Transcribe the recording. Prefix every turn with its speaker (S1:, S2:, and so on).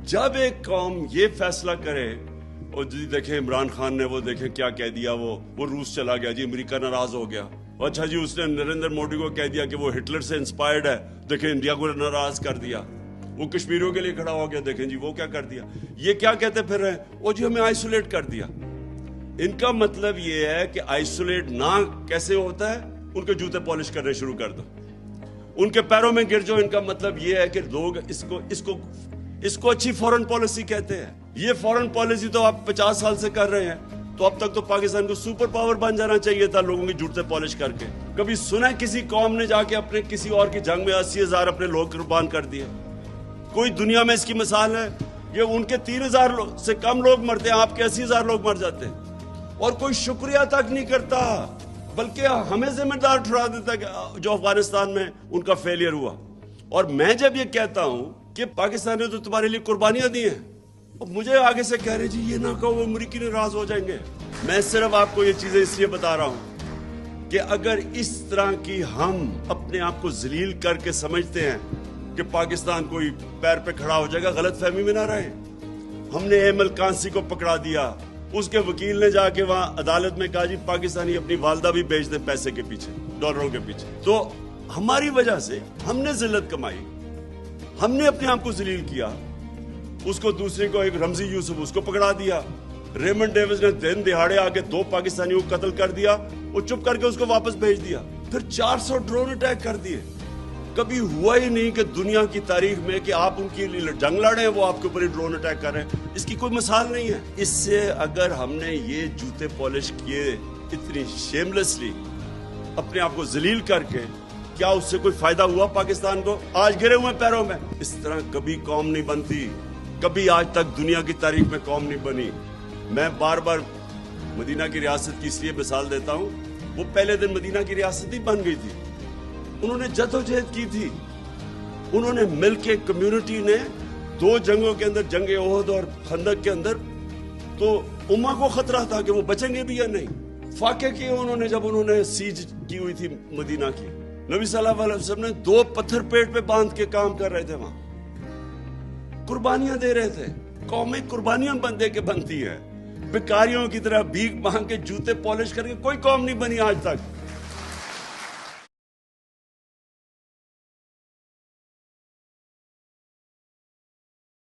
S1: जब एक कौम ये फैसला करे, और जी देखें इमरान खान ने वो देखें क्या कह दिया, वो रूस चला गया जी, अमेरिका नाराज हो गया। अच्छा जी, उसने नरेंद्र मोदी को कह दिया कि वो हिटलर से इंस्पायर्ड है, देखें इंडिया को नाराज कर दिया। वो कश्मीरियों के लिए खड़ा हो गया, देखें जी वो क्या कर दिया। ये क्या कहते फिर रहे हैं, वो जी हमें आइसोलेट कर दिया। इनका मतलब ये है कि आइसोलेट ना कैसे होता है, उनके जूते पॉलिश करने शुरू कर दो, उनके पैरों में गिर जाओ। इनका मतलब ये है कि लोग इसको अच्छी फॉरेन पॉलिसी कहते हैं। ये फॉरेन पॉलिसी तो आप 50 साल से कर रहे हैं, तो अब तक तो पाकिस्तान को सुपर पावर बन जाना चाहिए था लोगों की जूते पॉलिश करके। कभी सुना किसी कौम ने जाके अपने किसी और की जंग में 80,000 अपने लोग कुर्बान कर दिए? कोई दुनिया में इसकी मिसाल है? ये उनके 3,000 से कम लोग मरते हैं, आपके 80,000 लोग मर जाते हैं, और कोई शुक्रिया तक नहीं करता, बल्कि हमें जिम्मेदार ठहरा देता है जो अफगानिस्तान में उनका फेलियर हुआ। और मैं जब ये कहता हूं कि पाकिस्तान ने तो तुम्हारे लिए कुर्बानियां दी हैं, और मुझे आगे से कह रहे जी ये ना कहो, अमरीकी नाराज हो जाएंगे। मैं सिर्फ आपको ये चीजें इसलिए बता रहा हूं कि अगर इस तरह की हम अपने आप को जलील करके समझते हैं कि पाकिस्तान कोई पैर पे खड़ा हो जाएगा, गलत फहमी में ना रहे। हमने एमल कांसी को पकड़ा दिया, उसके वकील ने जाके वहां अदालत में कहा जी पाकिस्तानी अपनी वालदा भी बेच दे पैसे के पीछे, डॉलरों के पीछे। तो हमारी वजह से हमने जिल्लत कमाई, हमने अपने आप को जलील किया। उसको दूसरे को, एक रमजी यूसुफ, उसको पकड़ा दिया। रेमंड डेविस ने दिन दिहाड़े आके 2 पाकिस्तानियों को कत्ल कर दिया, वो चुप करके उसको वापस भेज दिया। फिर 400 ड्रोन अटैक कर दिए। कभी हुआ ही नहीं कि दुनिया की तारीख में कि आप उनकी जंग लड़े हैं, वो आपके ऊपर ही ड्रोन अटैक कर रहे हैं। इसकी कोई मिसाल नहीं है। इससे अगर हमने ये जूते पॉलिश किए इतनी शेमलेसली, अपने आप को जलील करके, क्या उससे कोई फायदा हुआ पाकिस्तान को? आज गिरे हुए पैरों में। इस तरह कभी कौम नहीं बनती, कभी आज तक दुनिया की तारीख में कौम नहीं बनी। मैं बार बार मदीना की रियासत की इसलिए मिसाल देता हूं, वो पहले दिन मदीना की रियासत ही बन गई थी। उन्होंने जद्दोजहद की थी, उन्होंने मिलके, कम्युनिटी ने 2 जंगों के अंदर, जंगे ओहद और खंदक के अंदर, तो उम्मा को खतरा था कि वो बचेंगे भी या नहीं। फाके किए उन्होंने जब उन्होंने सीज की हुई थी मदीना की। नबी सल्लल्लाहु अलैहि वसल्लम ने 2 पत्थर पेट पे बांध के काम कर रहे थे, वहां कुर्बानियां दे रहे थे। कौमें कुर्बानियां दे के बनती है। भिखारियों की तरह भीख मांग के जूते पॉलिश करके कोई कौम नहीं बनी आज तक।